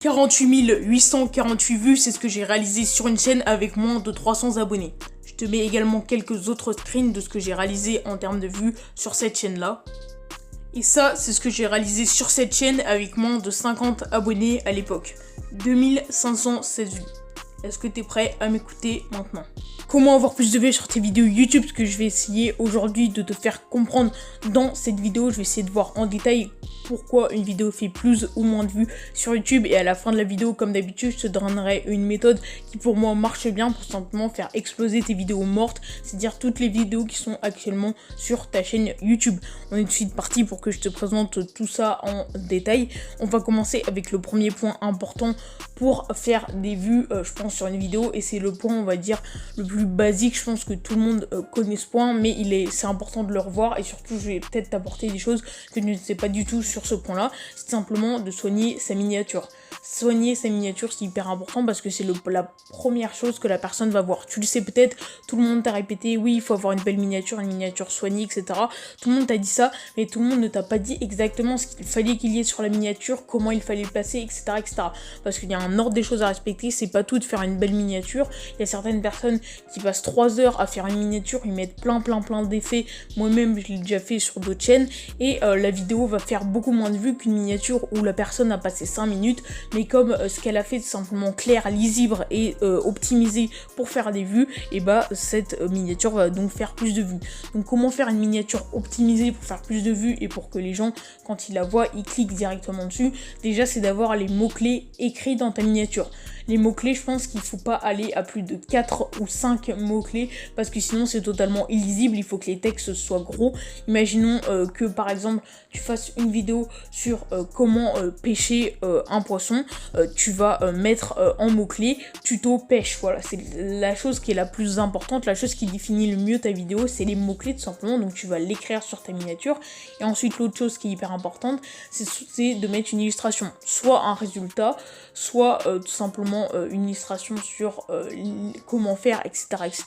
48 848 vues, c'est ce que j'ai réalisé sur une chaîne avec moins de 300 abonnés. Je te mets également quelques autres screens de ce que j'ai réalisé en termes de vues sur cette chaîne-là. Et ça, c'est ce que j'ai réalisé sur cette chaîne avec moins de 50 abonnés à l'époque. 2516 vues. Est-ce que tu es prêt à m'écouter maintenant? Comment avoir plus de vues sur tes vidéos YouTube? Ce que je vais essayer aujourd'hui de te faire comprendre dans cette vidéo. Je vais essayer de voir en détail pourquoi une vidéo fait plus ou moins de vues sur YouTube. Et à la fin de la vidéo, comme d'habitude, je te donnerai une méthode qui pour moi marche bien pour simplement faire exploser tes vidéos mortes. C'est-à-dire toutes les vidéos qui sont actuellement sur ta chaîne YouTube. On est tout de suite parti pour que je te présente tout ça en détail. On va commencer avec le premier point important pour faire des vues, je pense, sur une vidéo. Et c'est le point, on va dire, le plus basique. Je pense que tout le monde connaît ce point, mais c'est important de le revoir. Et surtout, je vais peut-être t'apporter des choses que tu ne sais pas du tout sur ce point-là. C'est simplement de soigner sa miniature. Soigner sa miniature, c'est hyper important parce que c'est la première chose que la personne va voir. Tu le sais peut-être, tout le monde t'a répété, oui, il faut avoir une belle miniature, une miniature soignée, etc. Tout le monde t'a dit ça, mais tout le monde ne t'a pas dit exactement ce qu'il fallait qu'il y ait sur la miniature, comment il fallait le placer, etc. etc. Parce qu'il y a un ordre des choses à respecter, c'est pas tout de faire une belle miniature. Il y a certaines personnes qui passent 3 heures à faire une miniature, ils mettent plein d'effets. Moi-même, je l'ai déjà fait sur d'autres chaînes, et la vidéo va faire beaucoup moins de vues qu'une miniature où la personne a passé 5 minutes, mais comme ce qu'elle a fait c'est simplement clair, lisible et optimisé pour faire des vues, et bah cette miniature va donc faire plus de vues. Donc comment faire une miniature optimisée pour faire plus de vues et pour que les gens, quand ils la voient, ils cliquent directement dessus? Déjà, c'est d'avoir les mots-clés écrits dans ta miniature. Les mots-clés, je pense qu'il faut pas aller à plus de 4 ou 5 mots-clés parce que sinon c'est totalement illisible. Il faut que les textes soient gros. Imaginons que par exemple tu fasses une vidéo sur comment pêcher un poisson. Tu vas mettre en mots-clés tuto pêche. Voilà, c'est la chose qui est la plus importante, la chose qui définit le mieux ta vidéo, c'est les mots-clés tout simplement. Donc tu vas l'écrire sur ta miniature. Et ensuite l'autre chose qui est hyper importante, c'est de mettre une illustration. Soit un résultat, soit tout simplement une illustration sur comment faire, etc., etc.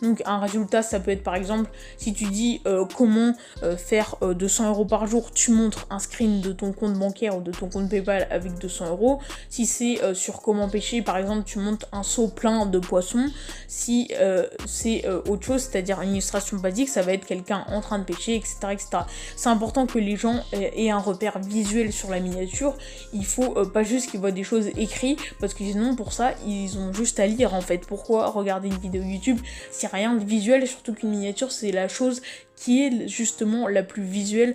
Donc un résultat, ça peut être par exemple, si tu dis comment faire 200 € par jour, tu montres un screen de ton compte bancaire ou de ton compte PayPal avec 200 €. Si c'est sur comment pêcher, par exemple, tu montes un seau plein de poissons. Si c'est autre chose, c'est-à-dire une illustration basique, ça va être quelqu'un en train de pêcher, etc., etc. C'est important que les gens aient un repère visuel sur la miniature. Il faut pas juste qu'ils voient des choses écrites, parce que sinon pour ça ils ont juste à lire en fait. Pourquoi regarder une vidéo YouTube si rien de visuel? Surtout qu'une miniature, c'est la chose qui est justement la plus visuelle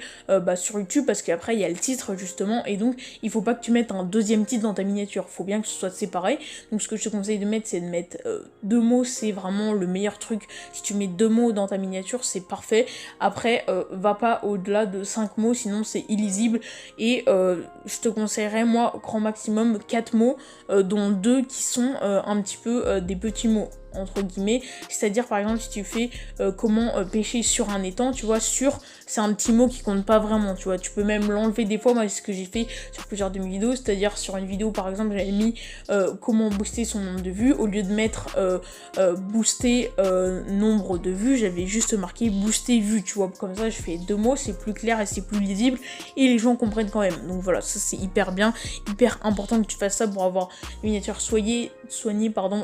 sur YouTube, parce qu'après il y a le titre justement, et donc il faut pas que tu mettes un deuxième titre dans ta miniature, faut bien que ce soit séparé. Donc ce que je te conseille de mettre, c'est de mettre 2 mots, c'est vraiment le meilleur truc. Si tu mets 2 mots dans ta miniature, c'est parfait. Après va pas au-delà de 5 mots, sinon c'est illisible, et je te conseillerais moi grand maximum 4 mots, dont 2 qui sont un petit peu des petits mots entre guillemets, c'est-à-dire par exemple si tu fais comment pêcher sur un étang, tu vois, sur, c'est un petit mot qui compte pas vraiment, tu vois, tu peux même l'enlever des fois. Moi c'est ce que j'ai fait sur plusieurs de mes vidéos, c'est-à-dire sur une vidéo par exemple j'avais mis comment booster son nombre de vues, au lieu de mettre booster nombre de vues, j'avais juste marqué booster vues, tu vois, comme ça je fais 2 mots, c'est plus clair et c'est plus lisible et les gens comprennent quand même. Donc voilà, ça c'est hyper bien, hyper important que tu fasses ça pour avoir une miniature soignée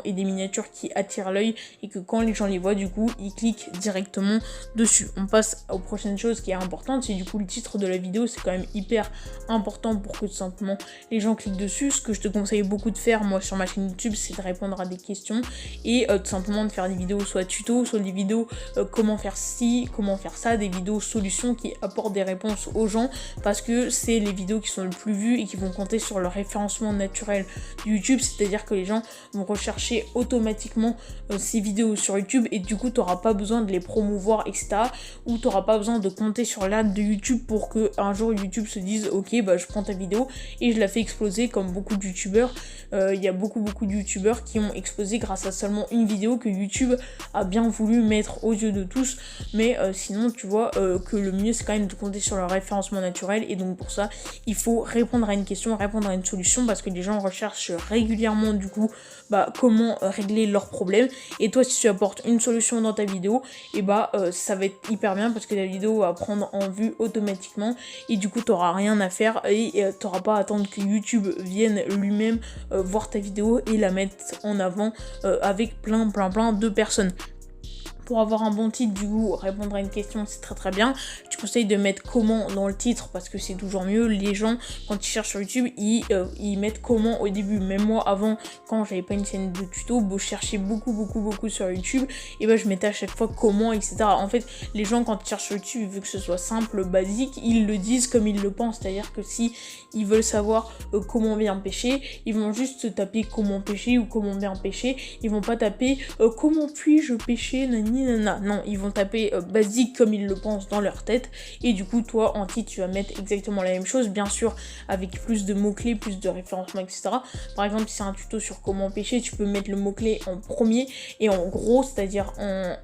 et des miniatures qui attirent l'œil et que quand les gens les voient, du coup ils cliquent directement dessus. On passe aux prochaines choses qui est importante, c'est du coup le titre de la vidéo. C'est quand même hyper important pour que tout simplement les gens cliquent dessus. Ce que je te conseille beaucoup de faire moi sur ma chaîne YouTube, c'est de répondre à des questions et tout simplement de faire des vidéos soit tuto, soit des vidéos comment faire ci, comment faire ça, des vidéos solutions qui apportent des réponses aux gens, parce que c'est les vidéos qui sont le plus vues et qui vont compter sur le référencement naturel de YouTube, c'est-à-dire que les gens vont rechercher automatiquement ces vidéos sur YouTube, et du coup tu n'auras pas besoin de les promouvoir, etc., ou tu n'auras pas besoin de compter sur l'ad de YouTube pour que un jour YouTube se dise ok bah je prends ta vidéo et je la fais exploser, comme beaucoup de youtubeurs. Il y a beaucoup de youtubeurs qui ont explosé grâce à seulement une vidéo que YouTube a bien voulu mettre aux yeux de tous, mais sinon tu vois que le mieux c'est quand même de compter sur le référencement naturel. Et donc pour ça il faut répondre à une question, répondre à une solution, parce que les gens recherchent régulièrement du coup comment régler leurs problèmes. Et toi, si tu apportes une solution dans ta vidéo, et ça va être hyper bien, parce que la vidéo va prendre en vue automatiquement et du coup tu n'auras rien à faire et tu n'auras pas à attendre que YouTube vienne lui-même voir ta vidéo et la mettre en avant avec plein de personnes. Pour avoir un bon titre, du coup, répondre à une question, c'est très bien. Je conseille de mettre comment dans le titre parce que c'est toujours mieux. Les gens, quand ils cherchent sur YouTube, ils mettent comment au début. Même moi, avant, quand j'avais pas une chaîne de tuto, je cherchais beaucoup sur YouTube. Et ben, je mettais à chaque fois comment, etc. En fait, les gens, quand ils cherchent sur YouTube, vu que ce soit simple, basique, ils le disent comme ils le pensent. C'est-à-dire que si ils veulent savoir comment bien pêcher, ils vont juste taper comment pêcher ou comment bien pêcher. Ils vont pas taper comment puis-je pêcher, non, ils vont taper basique comme ils le pensent dans leur tête et du coup toi en titre tu vas mettre exactement la même chose, bien sûr avec plus de mots-clés, plus de référencement, etc. Par exemple si c'est un tuto sur comment pêcher, tu peux mettre le mot-clé en premier et en gros, c'est-à-dire en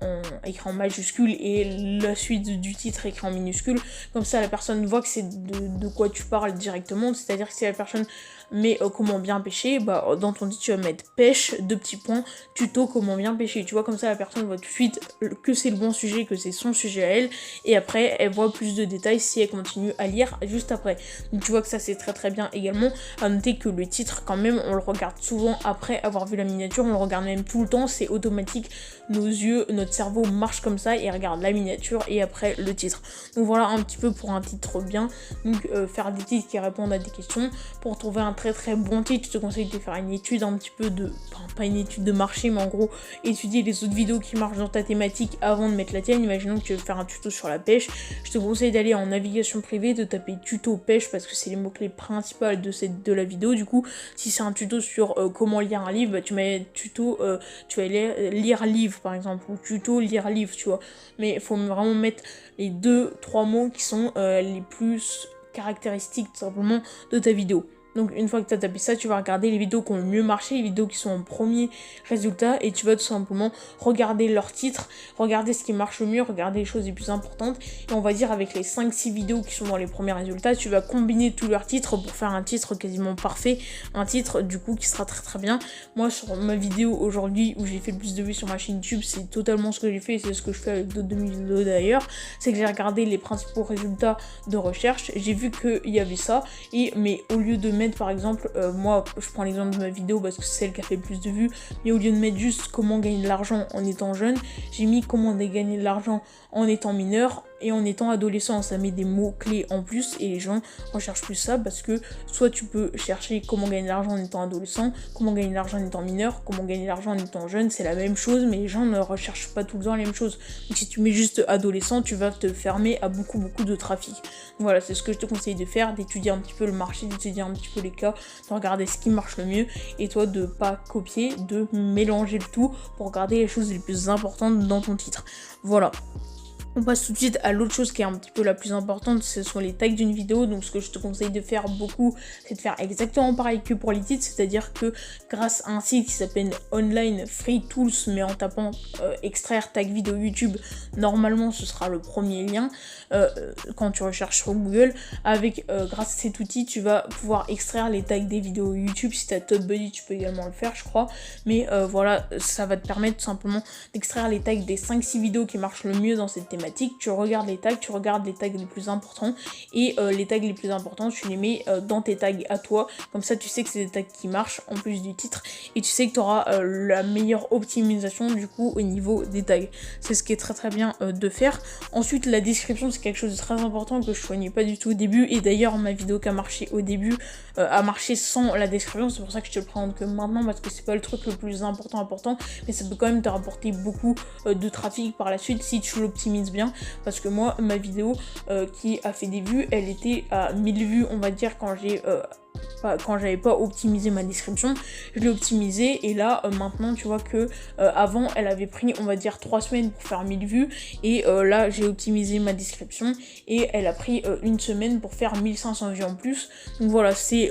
écran majuscule et la suite du titre écrit en minuscule, comme ça la personne voit que c'est de quoi tu parles directement, c'est-à-dire que si la personne met comment bien pêcher, bah dans ton titre tu vas mettre pêche, 2 petits points, tuto comment bien pêcher, tu vois, comme ça la personne voit tout de suite que c'est le bon sujet, que c'est son sujet à elle, et après elle voit plus de détails si elle continue à lire juste après. Donc tu vois que ça c'est très bien également. À noter que le titre quand même on le regarde souvent après avoir vu la miniature, on le regarde même tout le temps, c'est automatique, nos yeux, notre cerveau marche comme ça et regarde la miniature et après le titre. Donc voilà un petit peu pour un titre bien, donc faire des titres qui répondent à des questions. Pour trouver un très bon titre, je te conseille de faire une étude un petit peu de, enfin, pas une étude de marché, mais en gros étudier les autres vidéos qui marchent dans ta thématique avant de mettre la tienne. Imaginons que tu veux faire un tuto sur la pêche, je te conseille d'aller en navigation privée, de taper tuto pêche parce que c'est les mots-clés principaux de la vidéo. Du coup, si c'est un tuto sur comment lire un livre, bah, tu mets tuto, tu vas lire livre par exemple, ou tuto lire livre, tu vois. Mais il faut vraiment mettre les 2-3 mots qui sont les plus caractéristiques tout simplement de ta vidéo. Donc une fois que tu as tapé ça, tu vas regarder les vidéos qui ont le mieux marché, les vidéos qui sont en premier résultat, et tu vas tout simplement regarder leurs titres, regarder ce qui marche le mieux, regarder les choses les plus importantes, et on va dire avec les 5-6 vidéos qui sont dans les premiers résultats, tu vas combiner tous leurs titres pour faire un titre quasiment parfait, un titre du coup qui sera très bien. Moi sur ma vidéo aujourd'hui où j'ai fait le plus de vues sur ma chaîne YouTube, c'est totalement ce que j'ai fait, c'est ce que je fais avec d'autres de mes vidéos d'ailleurs, c'est que j'ai regardé les principaux résultats de recherche, j'ai vu qu'il y avait ça, mais au lieu de mettre par exemple, moi je prends l'exemple de ma vidéo parce que c'est celle qui a fait le plus de vues, mais au lieu de mettre juste comment gagner de l'argent en étant jeune, j'ai mis comment gagner de l'argent en étant mineur et en étant adolescent. Ça met des mots clés en plus et les gens recherchent plus ça parce que soit tu peux chercher comment gagner de l'argent en étant adolescent, comment gagner de l'argent en étant mineur, comment gagner de l'argent en étant jeune, c'est la même chose, mais les gens ne recherchent pas tout le temps la même chose. Donc si tu mets juste adolescent, tu vas te fermer à beaucoup de trafic. Voilà, c'est ce que je te conseille de faire, d'étudier un petit peu le marché, d'étudier un petit peu les cas, de regarder ce qui marche le mieux et toi de pas copier, de mélanger le tout pour regarder les choses les plus importantes dans ton titre. Voilà. On passe tout de suite à l'autre chose qui est un petit peu la plus importante, ce sont les tags d'une vidéo. Donc ce que je te conseille de faire beaucoup, c'est de faire exactement pareil que pour les titres, c'est-à-dire que grâce à un site qui s'appelle Online Free Tools, mais en tapant extraire tag vidéo YouTube, normalement ce sera le premier lien quand tu recherches sur Google. Avec grâce à cet outil, tu vas pouvoir extraire les tags des vidéos YouTube. Si tu as TubeBuddy, tu peux également le faire, je crois. Mais voilà, ça va te permettre tout simplement d'extraire les tags des 5-6 vidéos qui marchent le mieux dans cette thématique. Tu regardes les tags, les plus importants et les tags les plus importants, tu les mets dans tes tags à toi. Comme ça, tu sais que c'est des tags qui marchent en plus du titre et tu sais que tu auras la meilleure optimisation du coup au niveau des tags. C'est ce qui est très bien de faire. Ensuite, la description, c'est quelque chose de très important que je soignais pas du tout au début et d'ailleurs ma vidéo qui a marché au début a marché sans la description. C'est pour ça que je te le présente que maintenant parce que c'est pas le truc le plus important, mais ça peut quand même te rapporter beaucoup de trafic par la suite si tu l'optimises bien, parce que moi ma vidéo qui a fait des vues, elle était à 1000 vues on va dire quand j'avais pas optimisé ma description. Je l'ai optimisé et là maintenant tu vois que avant elle avait pris on va dire 3 semaines pour faire 1000 vues et là j'ai optimisé ma description et elle a pris une semaine pour faire 1500 vues en plus. Donc voilà, c'est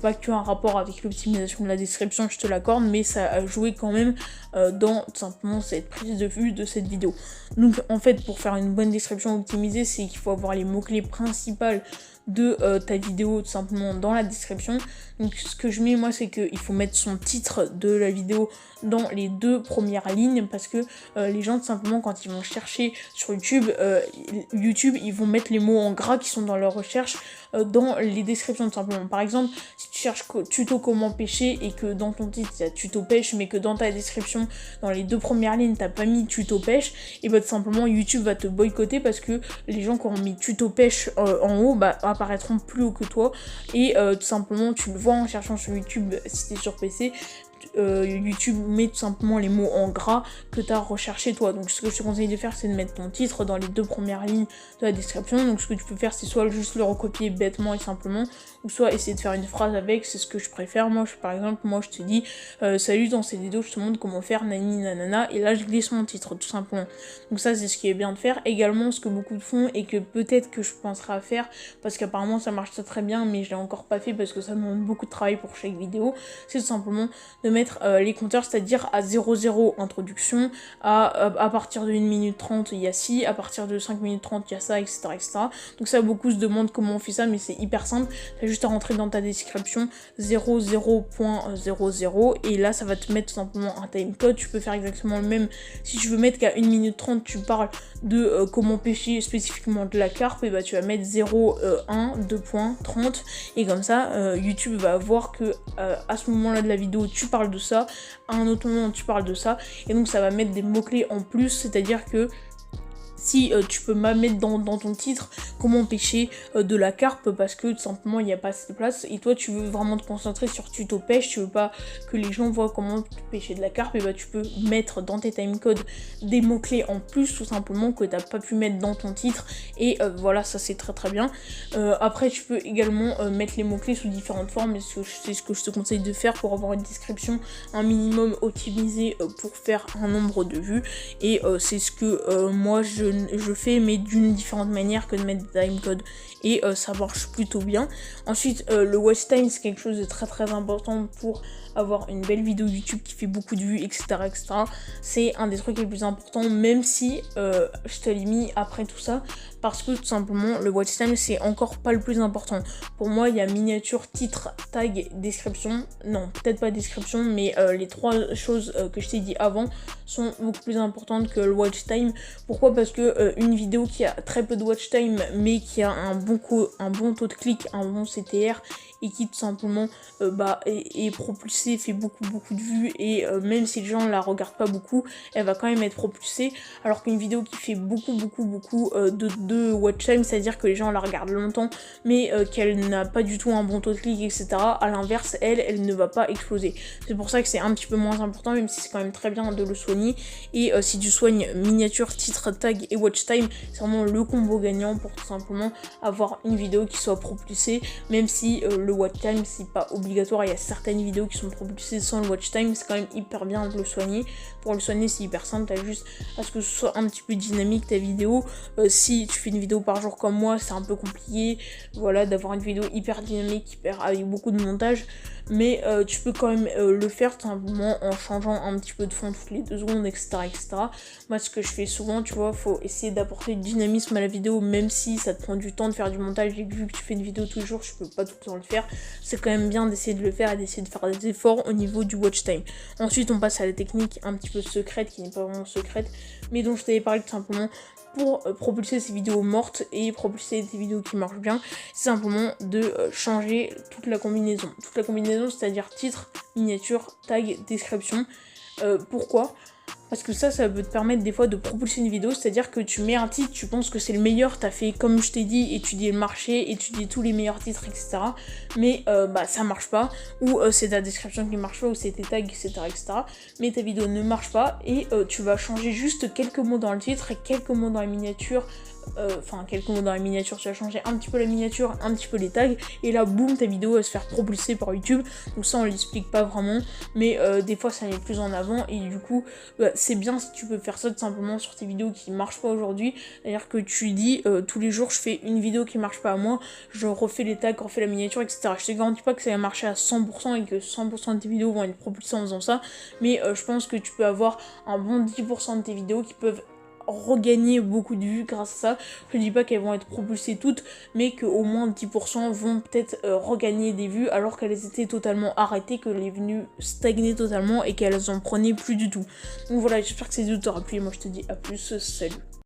pas que un rapport avec l'optimisation de la description, je te l'accorde, mais ça a joué quand même dans tout simplement cette prise de vue de cette vidéo. Donc en fait pour faire une bonne description optimisée, c'est qu'il faut avoir les mots-clés principaux de ta vidéo tout simplement dans la description. Donc ce que je mets moi, c'est qu'il faut mettre son titre de la vidéo dans les 2 premières lignes, parce que les gens tout simplement quand ils vont chercher sur YouTube, ils vont mettre les mots en gras qui sont dans leur recherche dans les descriptions tout simplement. Par exemple, si tu cherches tuto comment pêcher et que dans ton titre il y a tuto pêche, mais que dans ta description, dans les 2 premières lignes, t'as pas mis tuto pêche, et bah tout simplement YouTube va te boycotter, parce que les gens qui ont mis tuto pêche en haut, bah apparaîtront plus haut que toi, et tout simplement tu le vois en cherchant sur YouTube si t'es sur PC. YouTube met tout simplement les mots en gras que tu as recherché toi. Donc ce que je te conseille de faire, c'est de mettre ton titre dans les 2 premières lignes de la description. Donc ce que tu peux faire, c'est soit juste le recopier bêtement et simplement, ou soit essayer de faire une phrase avec. C'est ce que je préfère. Moi par exemple, je te dis salut, dans cette vidéo je te montre comment faire nani nanana, et là je glisse mon titre tout simplement. Donc ça c'est ce qui est bien de faire. Également ce que beaucoup de font et que peut-être que je penserai à faire, parce qu'apparemment ça marche très bien, mais je l'ai encore pas fait parce que ça demande beaucoup de travail pour chaque vidéo, c'est tout simplement de mettre les compteurs, c'est-à-dire à 0,0 introduction, à partir de 1 minute 30 il y a ci, à partir de 5 minutes 30 il y a ça, etc., etc. Donc ça, beaucoup se demandent comment on fait ça, mais c'est hyper simple. T'as juste à rentrer dans ta description 00.00, et là ça va te mettre tout simplement un timecode. Tu peux faire exactement le même si tu veux mettre qu'à 1 minute 30 tu parles de comment pêcher spécifiquement de la carpe, et bah tu vas mettre 0,1 2.30, et comme ça YouTube va voir que à ce moment là de la vidéo tu parles de ça, à un autre moment tu parles de ça, et donc ça va mettre des mots-clés en plus, c'est-à-dire que si tu peux mettre dans ton titre comment pêcher de la carpe, parce que tout simplement il n'y a pas assez de place, et toi tu veux vraiment te concentrer sur tuto pêche, tu veux pas que les gens voient comment pêcher de la carpe, et bah tu peux mettre dans tes timecodes des mots clés en plus tout simplement que t'as pas pu mettre dans ton titre, et voilà, ça c'est très bien. Après tu peux également mettre les mots clés sous différentes formes, et c'est ce que je te conseille de faire pour avoir une description un minimum optimisée pour faire un nombre de vues, et c'est ce que moi je fais, mais d'une différente manière que de mettre des timecode, et ça marche plutôt bien. Ensuite le watch time, c'est quelque chose de très important pour avoir une belle vidéo YouTube qui fait beaucoup de vues, etc., etc. C'est un des trucs les plus importants, même si je te l'ai mis après tout ça, parce que tout simplement le watch time c'est encore pas le plus important. Pour moi il y a miniature, titre, tag, description, non peut-être pas description, mais les 3 choses que je t'ai dit avant sont beaucoup plus importantes que le watch time. Pourquoi? Parce que une vidéo qui a très peu de watch time mais qui a un bon taux de clic, un bon CTR, et qui tout simplement est propulsée, fait beaucoup de vues, et même si les gens la regardent pas beaucoup, elle va quand même être propulsée, alors qu'une vidéo qui fait beaucoup de watch time, c'est-à-dire que les gens la regardent longtemps mais qu'elle n'a pas du tout un bon taux de clic, etc., à l'inverse, elle ne va pas exploser. C'est pour ça que c'est un petit peu moins important, même si c'est quand même très bien de le soigner, et si tu soignes miniature, titre, tag et watch time, c'est vraiment le combo gagnant pour tout simplement avoir une vidéo qui soit propulsée, même si le watch time c'est pas obligatoire. Il y a certaines vidéos qui sont propulsées sans le watch time, c'est quand même hyper bien de le soigner. Pour le soigner c'est hyper simple, t'as juste à ce que ce soit un petit peu dynamique ta vidéo. Si tu fais une vidéo par jour comme moi, c'est un peu compliqué, voilà, d'avoir une vidéo hyper dynamique, avec beaucoup de montage, mais tu peux quand même le faire tout simplement en changeant un petit peu de fond toutes les 2 secondes, etc., etc. Moi ce que je fais souvent, tu vois, faut essayer d'apporter du dynamisme à la vidéo, même si ça te prend du temps de faire du montage, et vu que tu fais une vidéo tous les jours, je peux pas tout le temps le faire, c'est quand même bien d'essayer de le faire et d'essayer de faire des efforts au niveau du watch time. Ensuite on passe à la technique un petit peu secrète, qui n'est pas vraiment secrète, mais dont je t'avais parlé tout simplement pour propulser ces vidéos mortes et propulser des vidéos qui marchent bien, c'est simplement de changer toute la combinaison. Toute la combinaison, c'est-à-dire titre, miniature, tag, description. Pourquoi ? Parce que ça peut te permettre des fois de propulser une vidéo, c'est-à-dire que tu mets un titre, tu penses que c'est le meilleur, t'as fait comme je t'ai dit, étudier le marché, étudier tous les meilleurs titres, etc. Mais ça marche pas, ou c'est ta description qui marche pas, ou c'est tes tags, etc., etc. Mais ta vidéo ne marche pas, et tu vas changer juste quelques mots dans le titre et quelques mots dans la miniature. Quelques mots dans la miniature, tu vas changer un petit peu la miniature, un petit peu les tags, et là boum, ta vidéo va se faire propulser par YouTube. Donc ça on l'explique pas vraiment, mais des fois ça met plus en avant, et du coup c'est bien si tu peux faire ça tout simplement sur tes vidéos qui marchent pas aujourd'hui. C'est-à-dire que tu dis tous les jours je fais une vidéo qui marche pas à moi, je refais les tags, refais la miniature, etc. Je te garantis pas que ça va marcher à 100% et que 100% de tes vidéos vont être propulsées en faisant ça, mais je pense que tu peux avoir un bon 10% de tes vidéos qui peuvent regagner beaucoup de vues grâce à ça. Je dis pas qu'elles vont être propulsées toutes, mais qu'au moins 10% vont peut-être regagner des vues alors qu'elles étaient totalement arrêtées, que les vues stagnaient totalement et qu'elles en prenaient plus du tout. Donc voilà, j'espère que ces vidéos t'aura plu. Moi je te dis à plus, salut.